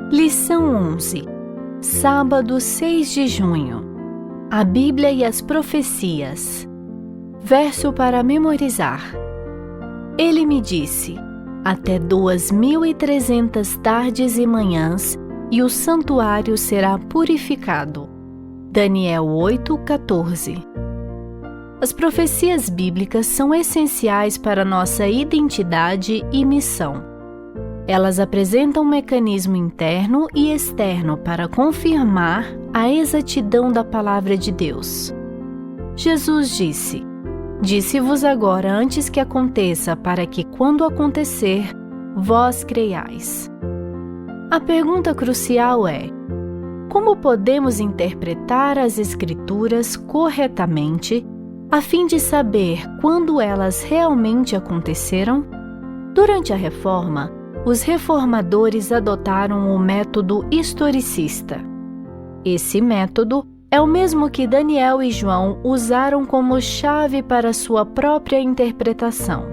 Lição 11. Sábado 6 de junho. A Bíblia e as profecias. Verso para memorizar. Ele me disse: até 2.300 tardes e manhãs, e o santuário será purificado. Daniel 8:14. As profecias bíblicas são essenciais para nossa identidade e missão. Elas apresentam um mecanismo interno e externo para confirmar a exatidão da palavra de Deus. Jesus disse: Disse-vos agora antes que aconteça, para que, quando acontecer, vós creiais. A pergunta crucial é: como podemos interpretar as Escrituras corretamente, a fim de saber quando elas realmente aconteceram? Durante a Reforma, os reformadores adotaram o método historicista. Esse método é o mesmo que Daniel e João usaram como chave para sua própria interpretação.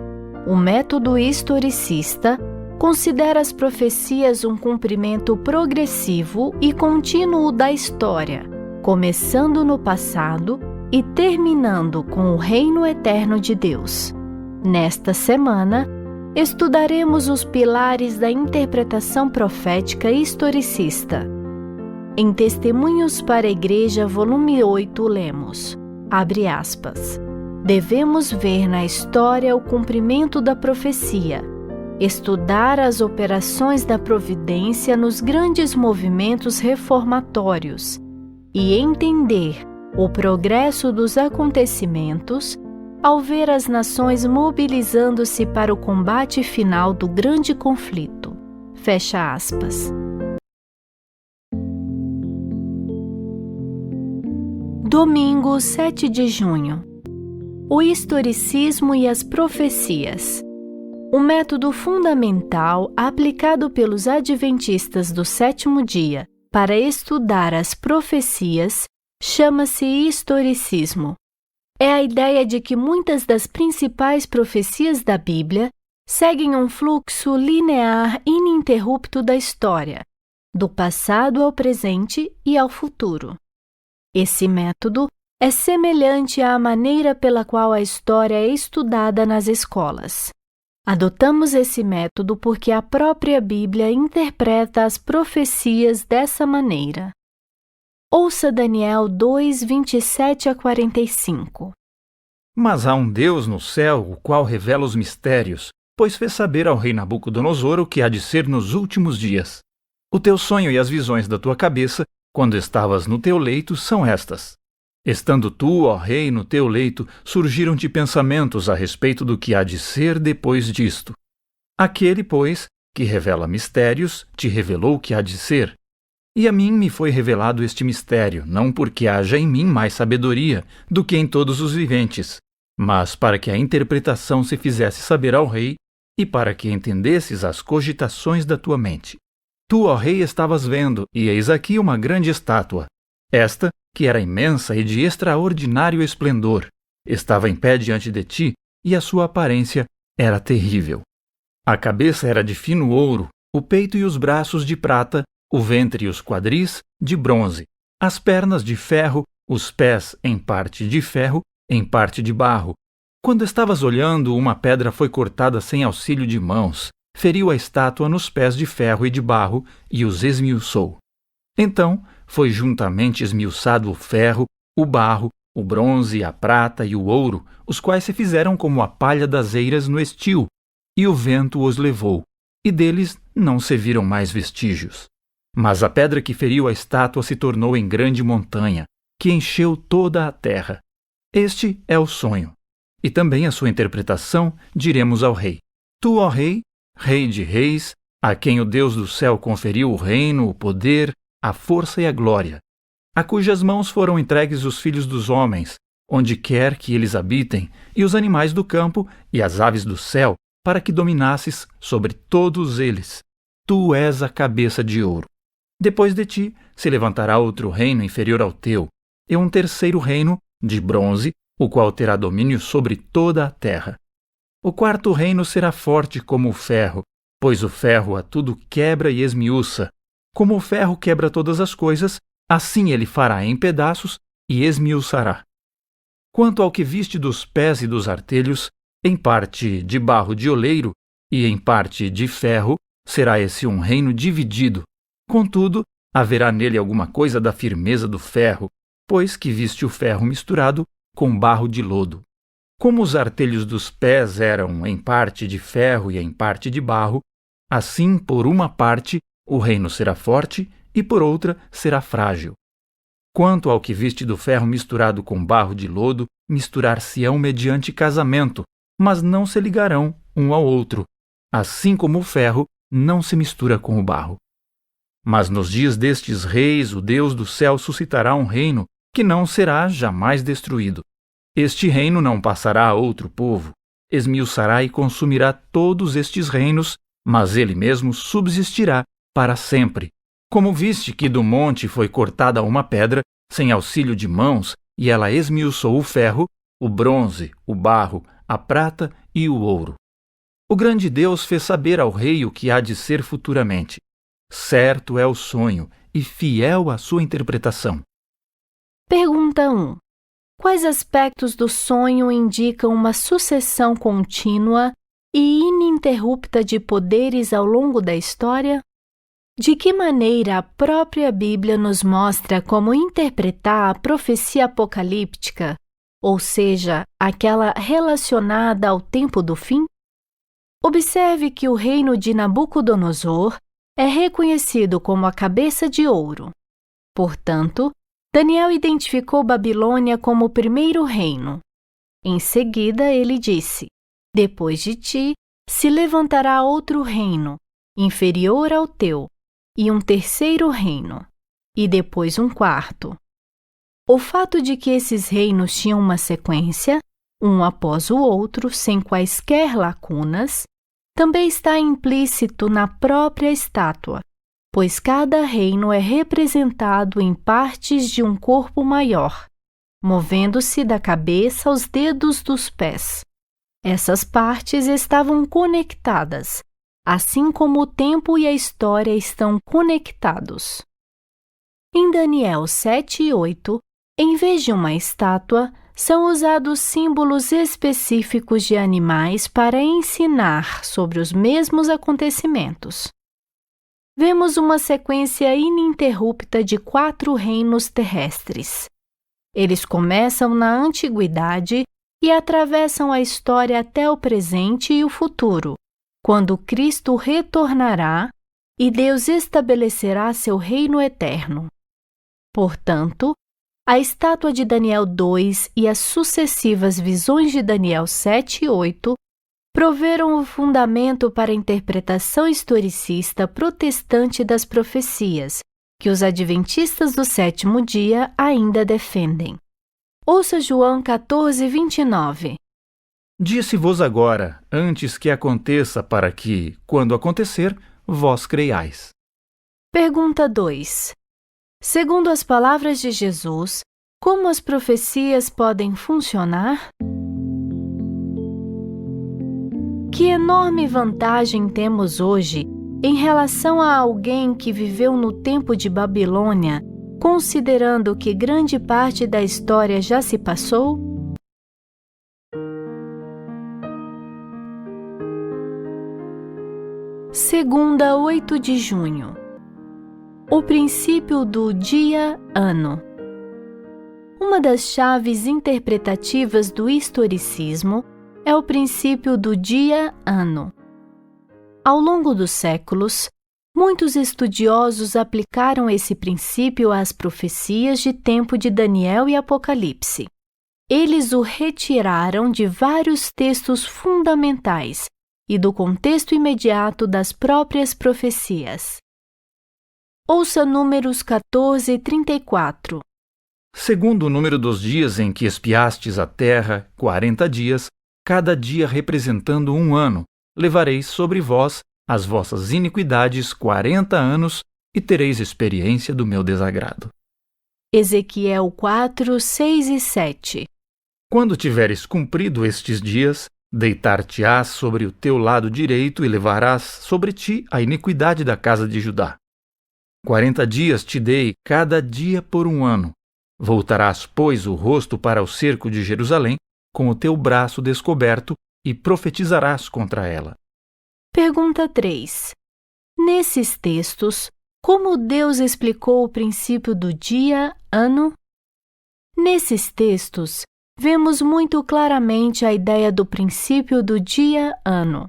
O método historicista considera as profecias um cumprimento progressivo e contínuo da história, começando no passado e terminando com o reino eterno de Deus. Nesta semana, estudaremos os pilares da interpretação profética historicista. Em Testemunhos para a Igreja, volume 8, lemos, abre aspas, devemos ver na história o cumprimento da profecia, estudar as operações da providência nos grandes movimentos reformatórios e entender o progresso dos acontecimentos ao ver as nações mobilizando-se para o combate final do grande conflito. Fecha aspas. Domingo, 7 de junho. O historicismo e as profecias. Um método fundamental aplicado pelos adventistas do sétimo dia para estudar as profecias chama-se historicismo. É a ideia de que muitas das principais profecias da Bíblia seguem um fluxo linear ininterrupto da história, do passado ao presente e ao futuro. Esse método é semelhante à maneira pela qual a história é estudada nas escolas. Adotamos esse método porque a própria Bíblia interpreta as profecias dessa maneira. Ouça Daniel 2, 27 a 45. Mas há um Deus no céu, o qual revela os mistérios, pois fez saber ao rei Nabucodonosor o que há de ser nos últimos dias. O teu sonho e as visões da tua cabeça, quando estavas no teu leito, são estas. Estando tu, ó rei, no teu leito, surgiram-te pensamentos a respeito do que há de ser depois disto. Aquele, pois, que revela mistérios, te revelou o que há de ser. E a mim me foi revelado este mistério, não porque haja em mim mais sabedoria do que em todos os viventes, mas para que a interpretação se fizesse saber ao rei e para que entendesses as cogitações da tua mente. Tu, ó rei, estavas vendo, e eis aqui uma grande estátua. Esta, que era imensa e de extraordinário esplendor, estava em pé diante de ti, e a sua aparência era terrível. A cabeça era de fino ouro, o peito e os braços de prata, o ventre e os quadris de bronze, as pernas de ferro, os pés em parte de ferro, em parte de barro. Quando estavas olhando, uma pedra foi cortada sem auxílio de mãos, feriu a estátua nos pés de ferro e de barro e os esmiuçou. Então foi juntamente esmiuçado o ferro, o barro, o bronze, a prata e o ouro, os quais se fizeram como a palha das eiras no estio, e o vento os levou, e deles não se viram mais vestígios. Mas a pedra que feriu a estátua se tornou em grande montanha, que encheu toda a terra. Este é o sonho. E também a sua interpretação diremos ao rei. Tu, ó rei, rei de reis, a quem o Deus do céu conferiu o reino, o poder, a força e a glória, a cujas mãos foram entregues os filhos dos homens, onde quer que eles habitem, e os animais do campo e as aves do céu, para que dominasses sobre todos eles. Tu és a cabeça de ouro. Depois de ti se levantará outro reino inferior ao teu, e um terceiro reino, de bronze, o qual terá domínio sobre toda a terra. O quarto reino será forte como o ferro, pois o ferro a tudo quebra e esmiuça, Como o ferro quebra todas as coisas, assim ele fará em pedaços e esmiuçará. Quanto ao que viste dos pés e dos artelhos, em parte de barro de oleiro e em parte de ferro, será esse um reino dividido. Contudo, haverá nele alguma coisa da firmeza do ferro, pois que viste o ferro misturado com barro de lodo. Como os artelhos dos pés eram em parte de ferro e em parte de barro, assim por uma parte o reino será forte e por outra será frágil. Quanto ao que viste do ferro misturado com barro de lodo, misturar-se-ão mediante casamento, mas não se ligarão um ao outro, assim como o ferro não se mistura com o barro. Mas nos dias destes reis, o Deus do céu suscitará um reino que não será jamais destruído. Este reino não passará a outro povo, esmiuçará e consumirá todos estes reinos, mas ele mesmo subsistirá para sempre. Como viste que do monte foi cortada uma pedra, sem auxílio de mãos, e ela esmiuçou o ferro, o bronze, o barro, a prata e o ouro. O grande Deus fez saber ao rei o que há de ser futuramente. Certo é o sonho e fiel a sua interpretação. Pergunta 1. Quais aspectos do sonho indicam uma sucessão contínua e ininterrupta de poderes ao longo da história? De que maneira a própria Bíblia nos mostra como interpretar a profecia apocalíptica, ou seja, aquela relacionada ao tempo do fim? Observe que o reino de Nabucodonosor é reconhecido como a cabeça de ouro. Portanto, Daniel identificou Babilônia como o primeiro reino. Em seguida, ele disse: depois de ti se levantará outro reino, inferior ao teu, e um terceiro reino, e depois um quarto. O fato de que esses reinos tinham uma sequência, um após o outro, sem quaisquer lacunas, também está implícito na própria estátua, pois cada reino é representado em partes de um corpo maior, movendo-se da cabeça aos dedos dos pés. Essas partes estavam conectadas, assim como o tempo e a história estão conectados. Em Daniel 7 e 8, em vez de uma estátua, são usados símbolos específicos de animais para ensinar sobre os mesmos acontecimentos. Vemos uma sequência ininterrupta de 4 reinos terrestres. Eles começam na antiguidade e atravessam a história até o presente e o futuro, quando Cristo retornará e Deus estabelecerá seu reino eterno. Portanto, a estátua de Daniel 2 e as sucessivas visões de Daniel 7 e 8 proveram o fundamento para a interpretação historicista protestante das profecias, que os adventistas do sétimo dia ainda defendem. Ouça João 14, 29. Disse-vos agora, antes que aconteça, para que, quando acontecer, vós creiais. Pergunta 2. Segundo as palavras de Jesus, como as profecias podem funcionar? Que enorme vantagem temos hoje em relação a alguém que viveu no tempo de Babilônia, considerando que grande parte da história já se passou? Segunda, 8 de junho. O princípio do dia-ano. Uma das chaves interpretativas do historicismo é o princípio do dia-ano. Ao longo dos séculos, muitos estudiosos aplicaram esse princípio às profecias de tempo de Daniel e Apocalipse. Eles o retiraram de vários textos fundamentais e do contexto imediato das próprias profecias. Ouça Números 14 e 34. Segundo o número dos dias em que espiastes a terra, 40 dias, cada dia representando um ano, levareis sobre vós as vossas iniquidades 40 anos e tereis experiência do meu desagrado. Ezequiel 4, 6 e 7. Quando tiveres cumprido estes dias, deitar-te-ás sobre o teu lado direito e levarás sobre ti a iniquidade da casa de Judá. 40 dias te dei, cada dia por 1 ano. Voltarás, pois, o rosto para o cerco de Jerusalém, com o teu braço descoberto, e profetizarás contra ela. Pergunta 3. Nesses textos, como Deus explicou o princípio do dia, ano? Nesses textos, vemos muito claramente a ideia do princípio do dia, ano.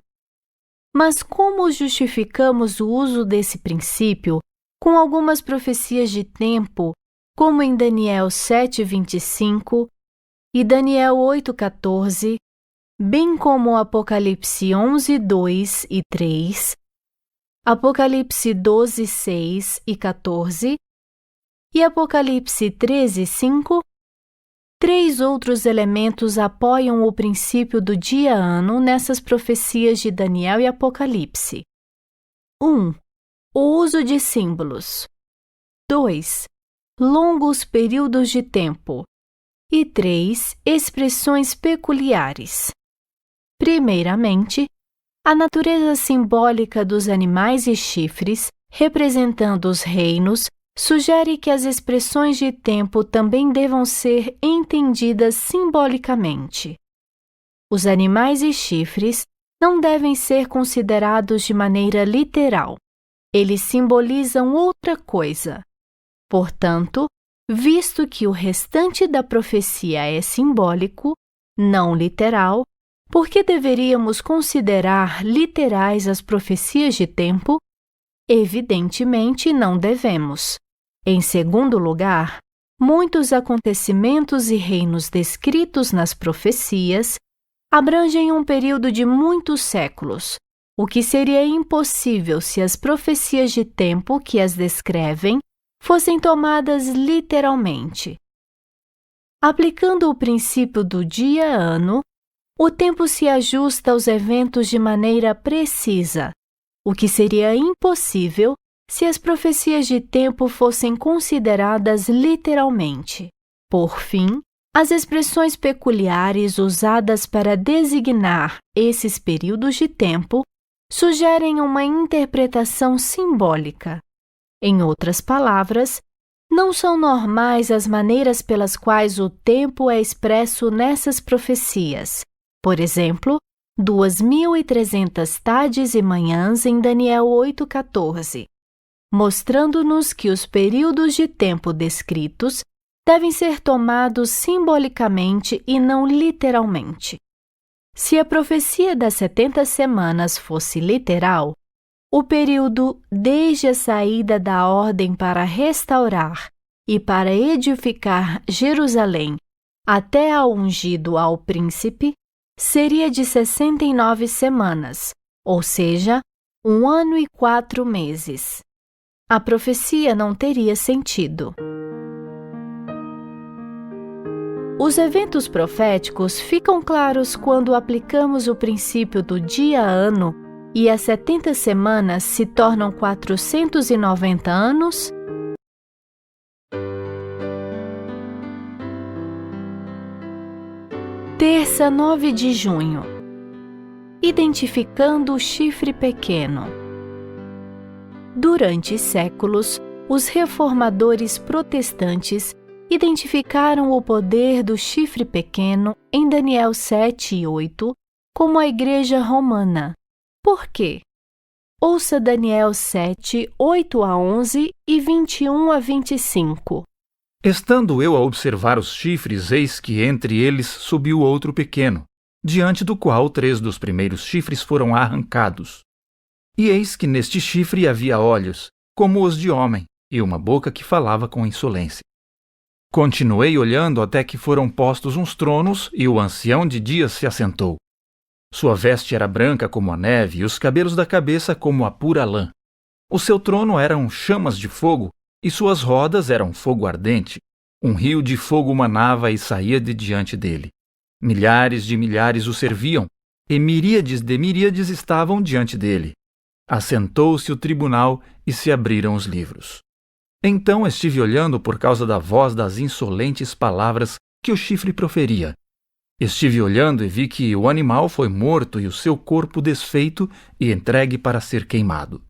Mas como justificamos o uso desse princípio com algumas profecias de tempo, como em Daniel 7:25 e Daniel 8:14, bem como Apocalipse 11:2 e 3, Apocalipse 12:6 e 14 e Apocalipse 13:5? 3 outros elementos apoiam o princípio do dia-ano nessas profecias de Daniel e Apocalipse. 1. O uso de símbolos. 2. Longos períodos de tempo. E 3. Expressões peculiares. Primeiramente, a natureza simbólica dos animais e chifres, representando os reinos, sugere que as expressões de tempo também devam ser entendidas simbolicamente. Os animais e chifres não devem ser considerados de maneira literal. Eles simbolizam outra coisa. Portanto, visto que o restante da profecia é simbólico, não literal, por que deveríamos considerar literais as profecias de tempo? Evidentemente, não devemos. Em segundo lugar, muitos acontecimentos e reinos descritos nas profecias abrangem um período de muitos séculos, o que seria impossível se as profecias de tempo que as descrevem fossem tomadas literalmente. Aplicando o princípio do dia-ano, o tempo se ajusta aos eventos de maneira precisa, o que seria impossível se as profecias de tempo fossem consideradas literalmente. Por fim, as expressões peculiares usadas para designar esses períodos de tempo sugerem uma interpretação simbólica. Em outras palavras, não são normais as maneiras pelas quais o tempo é expresso nessas profecias. Por exemplo, 2.300 tardes e manhãs em Daniel 8:14. Mostrando-nos que os períodos de tempo descritos devem ser tomados simbolicamente e não literalmente. Se a profecia das 70 semanas fosse literal, o período desde a saída da ordem para restaurar e para edificar Jerusalém até ao ungido ao príncipe seria de 69 semanas, ou seja, 1 ano e 4 meses. A profecia não teria sentido. Os eventos proféticos ficam claros quando aplicamos o princípio do dia-ano e as 70 semanas se tornam 490 anos? Terça, 9 de junho. Identificando o chifre pequeno. Durante séculos, os reformadores protestantes identificaram o poder do chifre pequeno em Daniel 7 e 8 como a Igreja Romana. Por quê? Ouça Daniel 7, 8 a 11 e 21 a 25. Estando eu a observar os chifres, eis que entre eles subiu outro pequeno, diante do qual 3 dos primeiros chifres foram arrancados. E eis que neste chifre havia olhos, como os de homem, e uma boca que falava com insolência. Continuei olhando até que foram postos uns tronos, e o ancião de dias se assentou. Sua veste era branca como a neve, e os cabelos da cabeça como a pura lã. O seu trono eram chamas de fogo, e suas rodas eram fogo ardente. Um rio de fogo manava e saía de diante dele. Milhares de milhares o serviam, e miríades de miríades estavam diante dele. Assentou-se o tribunal e se abriram os livros. Então estive olhando por causa da voz das insolentes palavras que o chifre proferia. Estive olhando e vi que o animal foi morto e o seu corpo desfeito e entregue para ser queimado.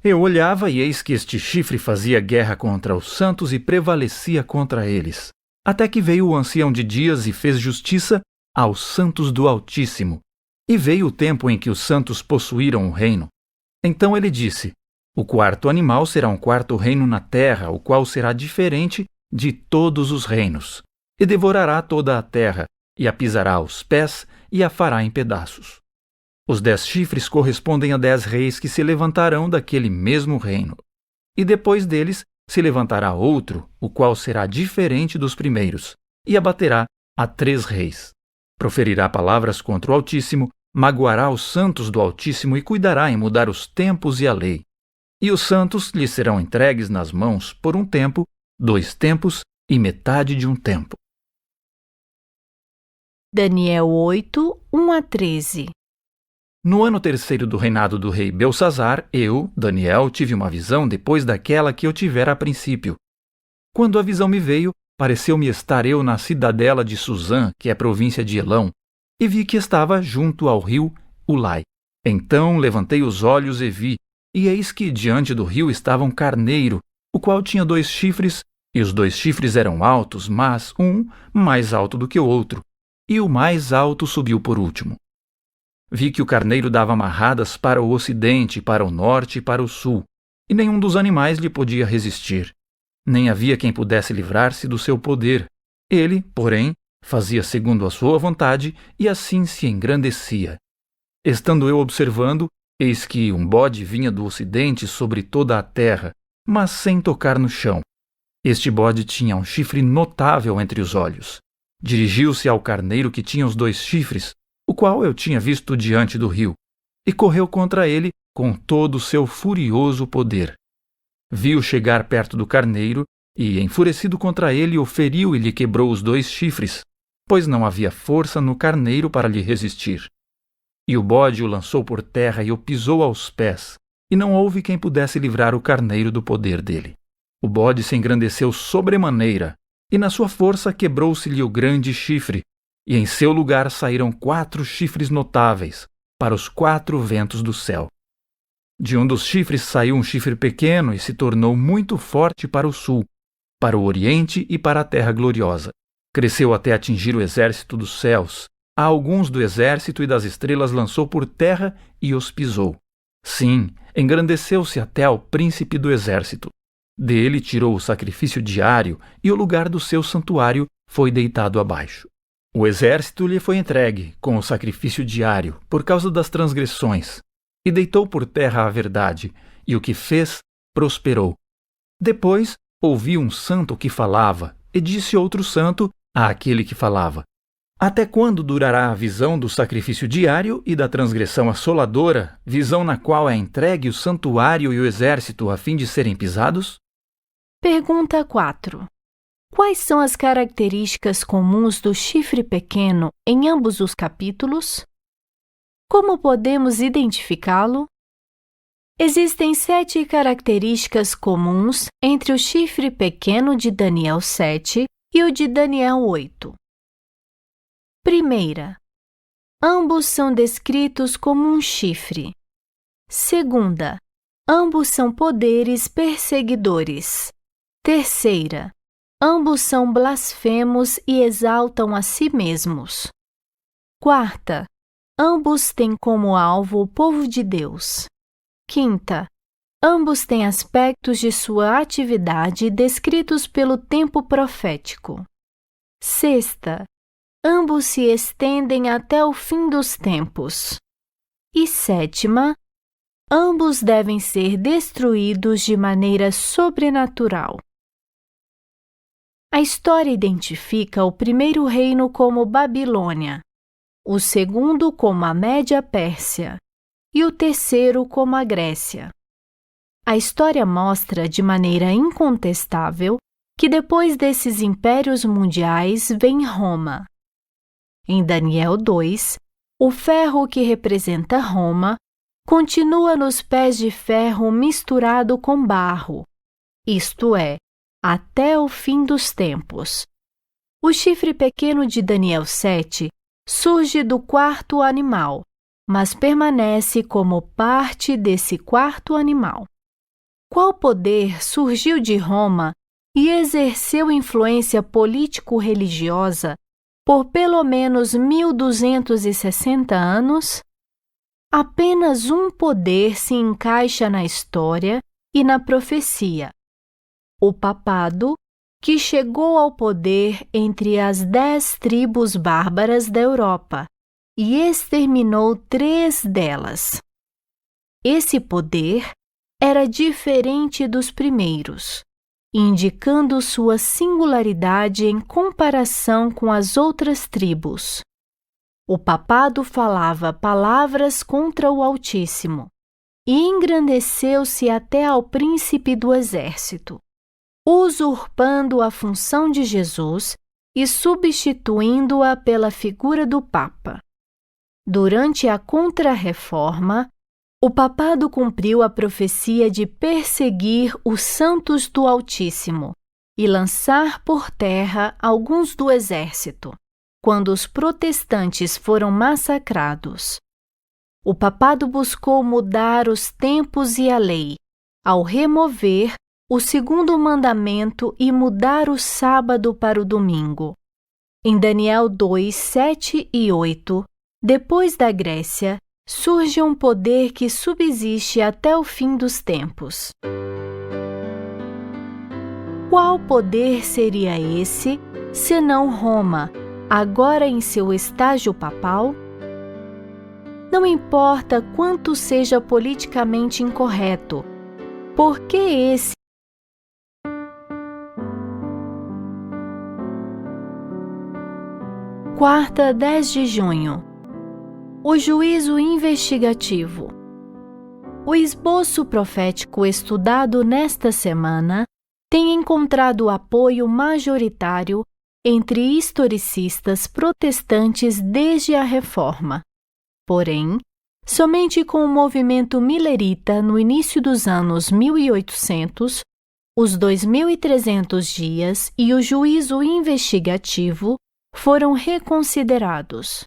Eu olhava e eis que este chifre fazia guerra contra os santos e prevalecia contra eles, até que veio o ancião de dias e fez justiça aos santos do Altíssimo. E veio o tempo em que os santos possuíram o reino. Então ele disse: o quarto animal será um quarto reino na terra, o qual será diferente de todos os reinos, e devorará toda a terra, e a pisará aos pés, e a fará em pedaços. Os 10 chifres correspondem a 10 reis que se levantarão daquele mesmo reino. E depois deles se levantará outro, o qual será diferente dos primeiros, e abaterá a 3 reis. Proferirá palavras contra o Altíssimo, magoará os santos do Altíssimo e cuidará em mudar os tempos e a lei. E os santos lhe serão entregues nas mãos por um tempo, 2 tempos e metade de um tempo. Daniel 8, 1-13. No ano 3º do reinado do rei Belsazar, eu, Daniel, tive uma visão depois daquela que eu tivera a princípio. Quando a visão me veio, pareceu-me estar eu na cidadela de Susã, que é província de Elão, e vi que estava junto ao rio Ulai. Então levantei os olhos e vi, e eis que diante do rio estava um carneiro, o qual tinha 2 chifres, e os 2 chifres eram altos, mas um mais alto do que o outro, e o mais alto subiu por último. Vi que o carneiro dava amarradas para o ocidente, para o norte e para o sul, e nenhum dos animais lhe podia resistir. Nem havia quem pudesse livrar-se do seu poder. Ele, porém, fazia segundo a sua vontade e assim se engrandecia. Estando eu observando, eis que um bode vinha do ocidente sobre toda a terra, mas sem tocar no chão. Este bode tinha um chifre notável entre os olhos. Dirigiu-se ao carneiro que tinha os 2 chifres, o qual eu tinha visto diante do rio, e correu contra ele com todo o seu furioso poder. Viu chegar perto do carneiro e, enfurecido contra ele, o feriu e lhe quebrou os 2 chifres, pois não havia força no carneiro para lhe resistir. E o bode o lançou por terra e o pisou aos pés, e não houve quem pudesse livrar o carneiro do poder dele. O bode se engrandeceu sobremaneira, e na sua força quebrou-se-lhe o grande chifre, e em seu lugar saíram 4 chifres notáveis, para os 4 ventos do céu. De um dos chifres saiu um chifre pequeno e se tornou muito forte para o sul, para o oriente e para a terra gloriosa. Cresceu até atingir o exército dos céus. A alguns do exército e das estrelas lançou por terra e os pisou. Sim, engrandeceu-se até ao príncipe do exército. Dele tirou o sacrifício diário e o lugar do seu santuário foi deitado abaixo. O exército lhe foi entregue, com o sacrifício diário, por causa das transgressões, e deitou por terra a verdade, e o que fez, prosperou. Depois, ouvi um santo que falava, e disse outro santo àquele que falava: até quando durará a visão do sacrifício diário e da transgressão assoladora, visão na qual é entregue o santuário e o exército a fim de serem pisados? Pergunta 4. Quais são as características comuns do chifre pequeno em ambos os capítulos? Como podemos identificá-lo? Existem 7 características comuns entre o chifre pequeno de Daniel 7 e o de Daniel 8. Primeira, ambos são descritos como um chifre. Segunda, ambos são poderes perseguidores. Terceira, ambos são blasfemos e exaltam a si mesmos. Quarta, ambos têm como alvo o povo de Deus. Quinta, ambos têm aspectos de sua atividade descritos pelo tempo profético. Sexta, ambos se estendem até o fim dos tempos. E sétima, ambos devem ser destruídos de maneira sobrenatural. A história identifica o primeiro reino como Babilônia, o segundo como a Média Pérsia e o terceiro como a Grécia. A história mostra de maneira incontestável que depois desses impérios mundiais vem Roma. Em Daniel 2, o ferro que representa Roma continua nos pés de ferro misturado com barro, isto é, até o fim dos tempos. O chifre pequeno de Daniel 7 surge do quarto animal, mas permanece como parte desse quarto animal. Qual poder surgiu de Roma e exerceu influência político-religiosa por pelo menos 1260 anos? Apenas um poder se encaixa na história e na profecia: o papado, que chegou ao poder entre as 10 tribos bárbaras da Europa e exterminou 3 delas. Esse poder era diferente dos primeiros, indicando sua singularidade em comparação com as outras tribos. O papado falava palavras contra o Altíssimo e engrandeceu-se até ao príncipe do exército, usurpando a função de Jesus e substituindo-a pela figura do Papa. Durante a Contra-Reforma, o papado cumpriu a profecia de perseguir os santos do Altíssimo e lançar por terra alguns do exército, quando os protestantes foram massacrados. O papado buscou mudar os tempos e a lei, ao remover o segundo mandamento e mudar o sábado para o domingo. Em Daniel 2, 7 e 8, depois da Grécia, surge um poder que subsiste até o fim dos tempos. Qual poder seria esse, senão Roma, agora em seu estágio papal? Não importa quanto seja politicamente incorreto, porque esse Quarta, 10 de junho. O juízo investigativo. O esboço profético estudado nesta semana tem encontrado apoio majoritário entre historicistas protestantes desde a Reforma. Porém, somente com o movimento millerita no início dos anos 1800, os 2300 dias e o juízo investigativo foram reconsiderados.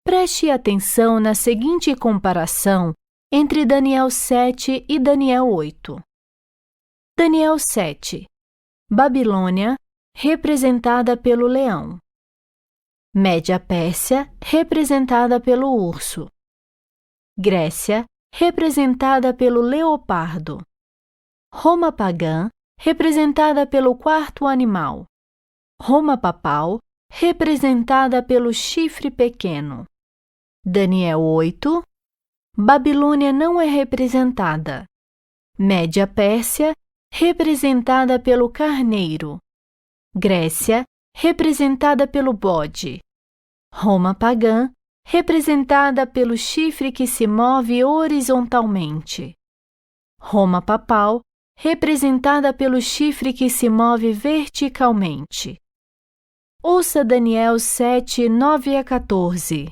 Preste atenção na seguinte comparação entre Daniel 7 e Daniel 8. Daniel 7. Babilônia, representada pelo leão. Média-Pérsia, representada pelo urso. Grécia, representada pelo leopardo. Roma pagã, representada pelo quarto animal. Roma papal, representada pelo chifre pequeno. Daniel 8. Babilônia não é representada. Média-Pérsia, representada pelo carneiro. Grécia, representada pelo bode. Roma pagã, representada pelo chifre que se move horizontalmente. Roma papal, representada pelo chifre que se move verticalmente. Ouça Daniel 7, 9 a 14.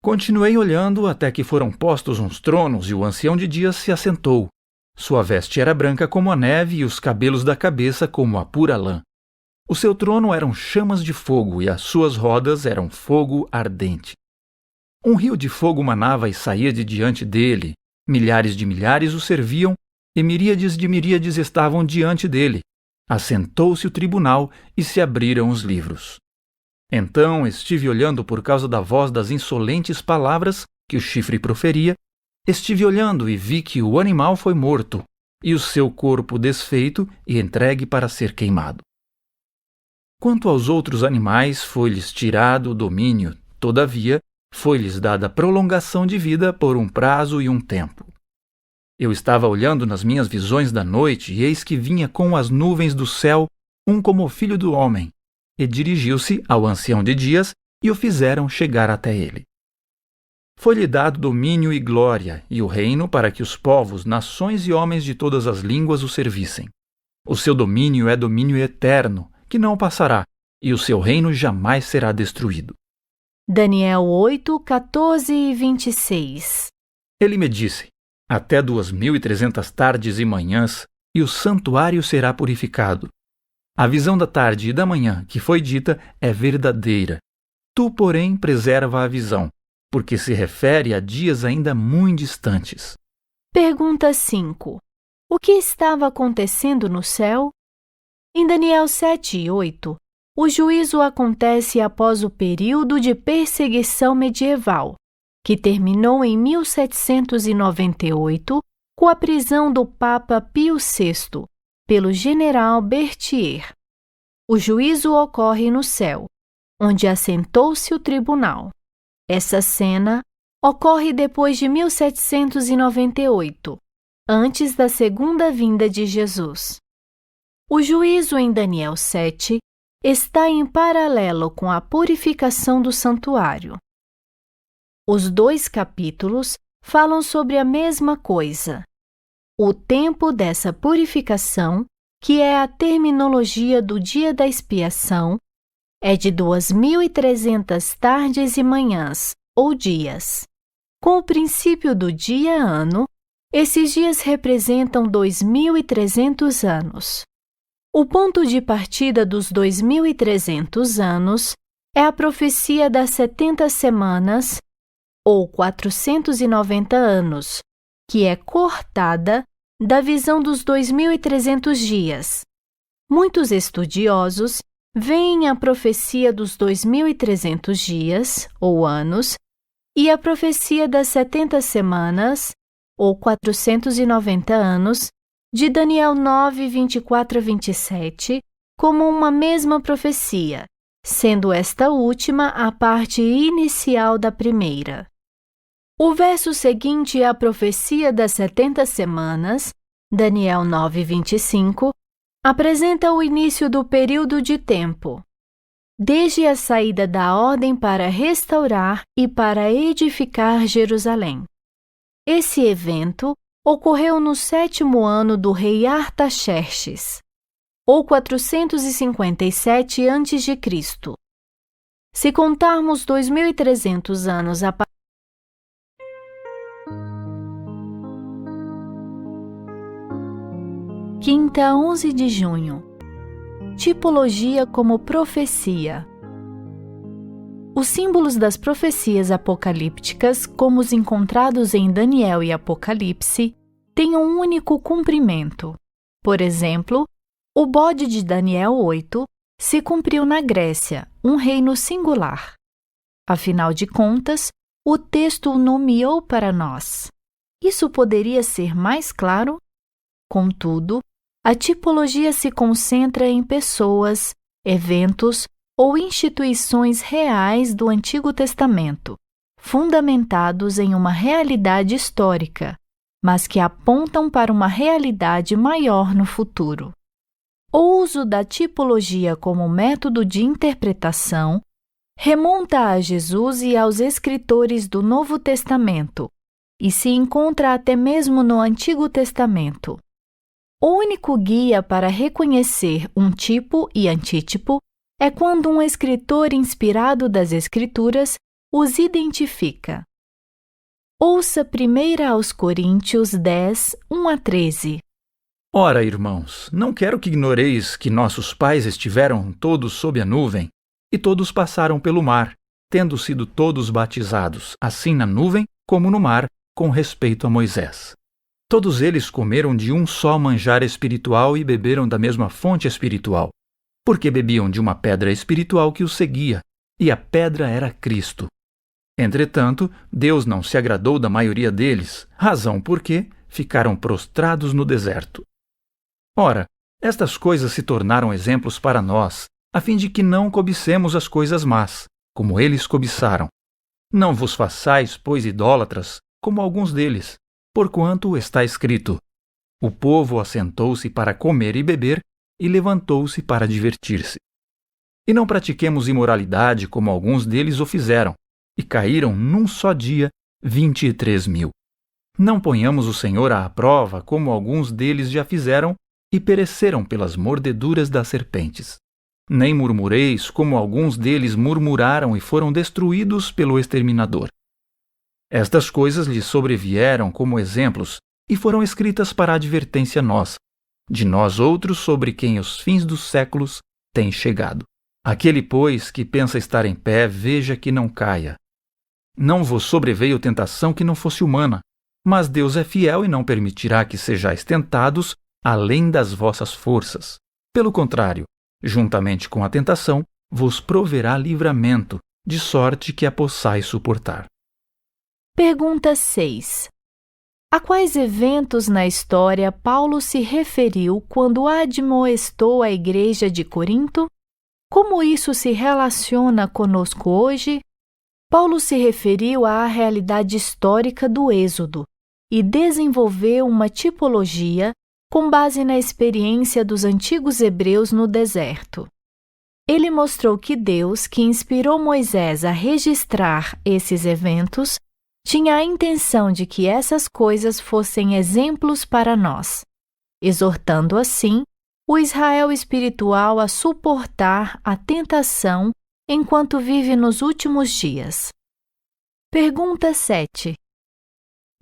Continuei olhando até que foram postos uns tronos e o ancião de dias se assentou. Sua veste era branca como a neve e os cabelos da cabeça como a pura lã. O seu trono eram chamas de fogo e as suas rodas eram fogo ardente. Um rio de fogo manava e saía de diante dele. Milhares de milhares o serviam e miríades de miríades estavam diante dele. Assentou-se o tribunal e se abriram os livros. Então estive olhando por causa da voz das insolentes palavras que o chifre proferia. Estive olhando e vi que o animal foi morto, e o seu corpo desfeito e entregue para ser queimado. Quanto aos outros animais, foi-lhes tirado o domínio, todavia, foi-lhes dada prolongação de vida por um prazo e um tempo. Eu estava olhando nas minhas visões da noite, e eis que vinha com as nuvens do céu um como o filho do homem, e dirigiu-se ao ancião de dias, e o fizeram chegar até ele. Foi-lhe dado domínio e glória, e o reino para que os povos, nações e homens de todas as línguas o servissem. O seu domínio é domínio eterno, que não passará, e o seu reino jamais será destruído. Daniel 8, 14 e 26. Ele me disse: até 2300 tardes e manhãs, e o santuário será purificado. A visão da tarde e da manhã que foi dita é verdadeira. Tu, porém, preserva a visão, porque se refere a dias ainda muito distantes. Pergunta 5. O que estava acontecendo no céu? Em Daniel 7 e 8, o juízo acontece após o período de perseguição medieval, que terminou em 1798 com a prisão do Papa Pio VI pelo general Berthier. O juízo ocorre no céu, onde assentou-se o tribunal. Essa cena ocorre depois de 1798, antes da segunda vinda de Jesus. O juízo em Daniel 7 está em paralelo com a purificação do santuário. Os dois capítulos falam sobre a mesma coisa. O tempo dessa purificação, que é a terminologia do dia da expiação, é de 2.300 tardes e manhãs, ou dias. Com o princípio do dia-ano, esses dias representam 2.300 anos. O ponto de partida dos 2.300 anos é a profecia das 70 semanas, ou 490 anos, que é cortada da visão dos 2.300 dias. Muitos estudiosos veem a profecia dos 2.300 dias, ou anos, e a profecia das 70 semanas, ou 490 anos, de Daniel 9, 24 a 27, como uma mesma profecia, sendo esta última a parte inicial da primeira. O verso seguinte é a profecia das 70 semanas, Daniel 9, 25, apresenta o início do período de tempo, desde a saída da ordem para restaurar e para edificar Jerusalém. Esse evento ocorreu no 7º ano do rei Artaxerxes, ou 457 a.C. Se contarmos 2.300 anos a partir Quinta, 11 de junho. Tipologia como profecia. Os símbolos das profecias apocalípticas, como os encontrados em Daniel e Apocalipse, têm um único cumprimento. Por exemplo, o bode de Daniel 8 se cumpriu na Grécia, um reino singular. Afinal de contas, o texto o nomeou para nós. Isso poderia ser mais claro? Contudo, a tipologia se concentra em pessoas, eventos ou instituições reais do Antigo Testamento, fundamentados em uma realidade histórica, mas que apontam para uma realidade maior no futuro. O uso da tipologia como método de interpretação remonta a Jesus e aos escritores do Novo Testamento, e se encontra até mesmo no Antigo Testamento. O único guia para reconhecer um tipo e antítipo é quando um escritor inspirado das Escrituras os identifica. Ouça 1 aos Coríntios 10, 1 a 13. Ora, irmãos, não quero que ignoreis que nossos pais estiveram todos sob a nuvem, e todos passaram pelo mar, tendo sido todos batizados, assim na nuvem como no mar, com respeito a Moisés. Todos eles comeram de um só manjar espiritual e beberam da mesma fonte espiritual, porque bebiam de uma pedra espiritual que os seguia, e a pedra era Cristo. Entretanto, Deus não se agradou da maioria deles, razão porque ficaram prostrados no deserto. Ora, estas coisas se tornaram exemplos para nós, a fim de que não cobicemos as coisas más, como eles cobiçaram. Não vos façais, pois, idólatras, como alguns deles, porquanto está escrito: o povo assentou-se para comer e beber, e levantou-se para divertir-se. E não pratiquemos imoralidade, como alguns deles o fizeram, e caíram num só dia 23.000. Não ponhamos o Senhor à prova, como alguns deles já fizeram, e pereceram pelas mordeduras das serpentes. Nem murmureis, como alguns deles murmuraram e foram destruídos pelo exterminador. Estas coisas lhes sobrevieram como exemplos e foram escritas para a advertência nossa, de nós outros sobre quem os fins dos séculos têm chegado. Aquele, pois, que pensa estar em pé, veja que não caia. Não vos sobreveio tentação que não fosse humana, Mas Deus é fiel e não permitirá que sejais tentados além das vossas forças. Pelo contrário, juntamente com a tentação, vos proverá livramento, de sorte que a possais suportar. Pergunta 6. A quais eventos na história Paulo se referiu quando admoestou a igreja de Corinto? Como isso se relaciona conosco hoje? Paulo se referiu à realidade histórica do Êxodo e desenvolveu uma tipologia com base na experiência dos antigos hebreus no deserto. Ele mostrou que Deus, que inspirou Moisés a registrar esses eventos, tinha a intenção de que essas coisas fossem exemplos para nós, exortando assim o Israel espiritual a suportar a tentação enquanto vive nos últimos dias. Pergunta 7.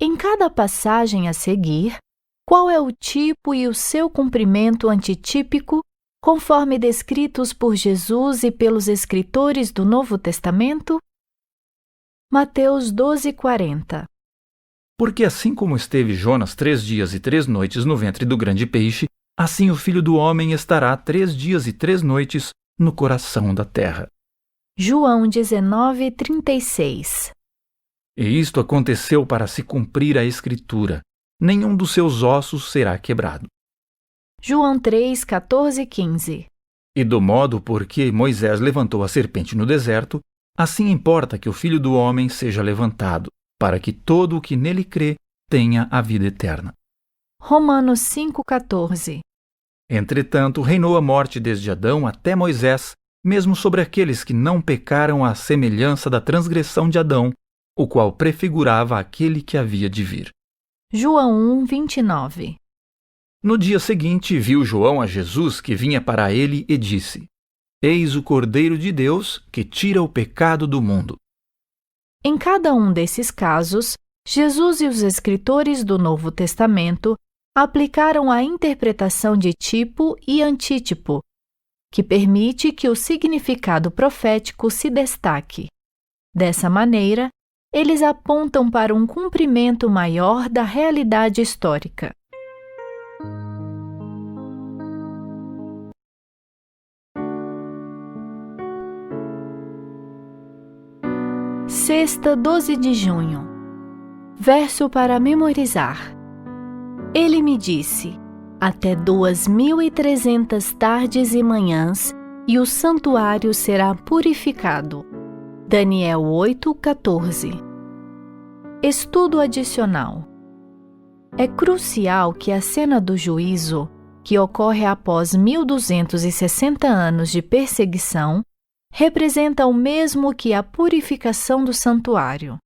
Em cada passagem a seguir, qual é o tipo e o seu cumprimento antitípico, conforme descritos por Jesus e pelos escritores do Novo Testamento? Mateus 12:40. Porque assim como esteve Jonas 3 dias e 3 noites no ventre do grande peixe, assim o Filho do Homem estará 3 dias e 3 noites no coração da terra. João 19:36. E isto aconteceu para se cumprir a Escritura: nenhum dos seus ossos será quebrado. João 3:14-15. E do modo por que Moisés levantou a serpente no deserto, assim importa que o Filho do Homem seja levantado, para que todo o que nele crê tenha a vida eterna. Romanos 5:14. Entretanto, reinou a morte desde Adão até Moisés, mesmo sobre aqueles que não pecaram à semelhança da transgressão de Adão, o qual prefigurava aquele que havia de vir. João 1:29. No dia seguinte, viu João a Jesus que vinha para ele e disse: Eis o Cordeiro de Deus que tira o pecado do mundo. Em cada um desses casos, Jesus e os escritores do Novo Testamento aplicaram a interpretação de tipo e antítipo, que permite que o significado profético se destaque. Dessa maneira, eles apontam para um cumprimento maior da realidade histórica. Sexta, 12 de junho. Verso para memorizar. Ele me disse: até 2.300 tardes e manhãs, e o santuário será purificado. Daniel 8:14. Estudo adicional. É crucial que a cena do juízo, que ocorre após 1.260 anos de perseguição, representa o mesmo que a purificação do santuário.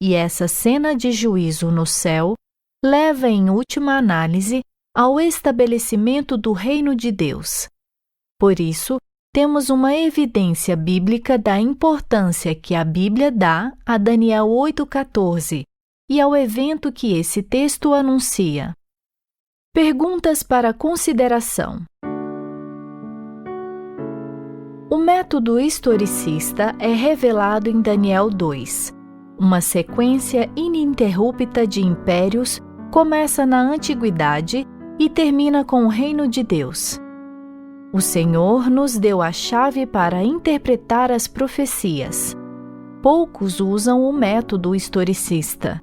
E essa cena de juízo no céu leva, em última análise, ao estabelecimento do reino de Deus. Por isso, temos uma evidência bíblica da importância que a Bíblia dá a Daniel 8:14 e ao evento que esse texto anuncia. Perguntas para consideração. O método historicista é revelado em Daniel 2. Uma sequência ininterrupta de impérios começa na antiguidade e termina com o reino de Deus. O Senhor nos deu a chave para interpretar as profecias. Poucos usam o método historicista.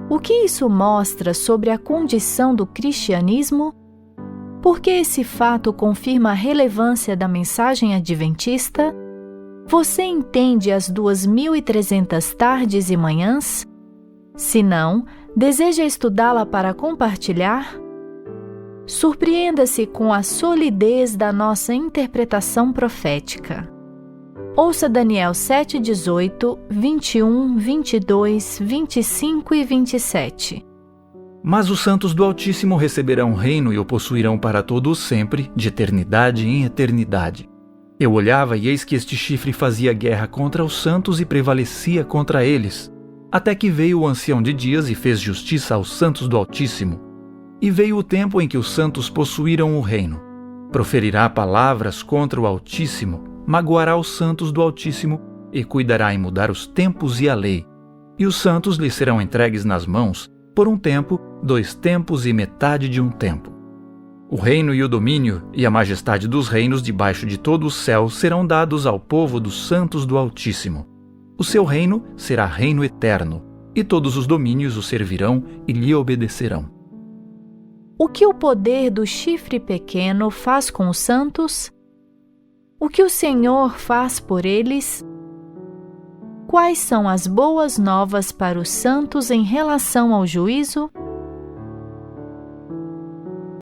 O que isso mostra sobre a condição do cristianismo? Por que esse fato confirma a relevância da mensagem adventista? Você entende as 2.300 tardes e manhãs? Se não, deseja estudá-la para compartilhar? Surpreenda-se com a solidez da nossa interpretação profética. Ouça Daniel 7:18, 21, 22, 25 e 27. Mas os santos do Altíssimo receberão o reino e o possuirão para todo o sempre, de eternidade em eternidade. Eu olhava e eis que este chifre fazia guerra contra os santos e prevalecia contra eles, até que veio o ancião de dias e fez justiça aos santos do Altíssimo. E veio o tempo em que os santos possuíram o reino. Proferirá palavras contra o Altíssimo, magoará os santos do Altíssimo e cuidará em mudar os tempos e a lei. E os santos lhe serão entregues nas mãos, por um tempo, 2 tempos e metade de um tempo. O reino e o domínio e a majestade dos reinos debaixo de todo o céu serão dados ao povo dos santos do Altíssimo. O seu reino será reino eterno, e todos os domínios o servirão e lhe obedecerão. O que o poder do chifre pequeno faz com os santos? O que o Senhor faz por eles? Quais são as boas novas para os santos em relação ao juízo?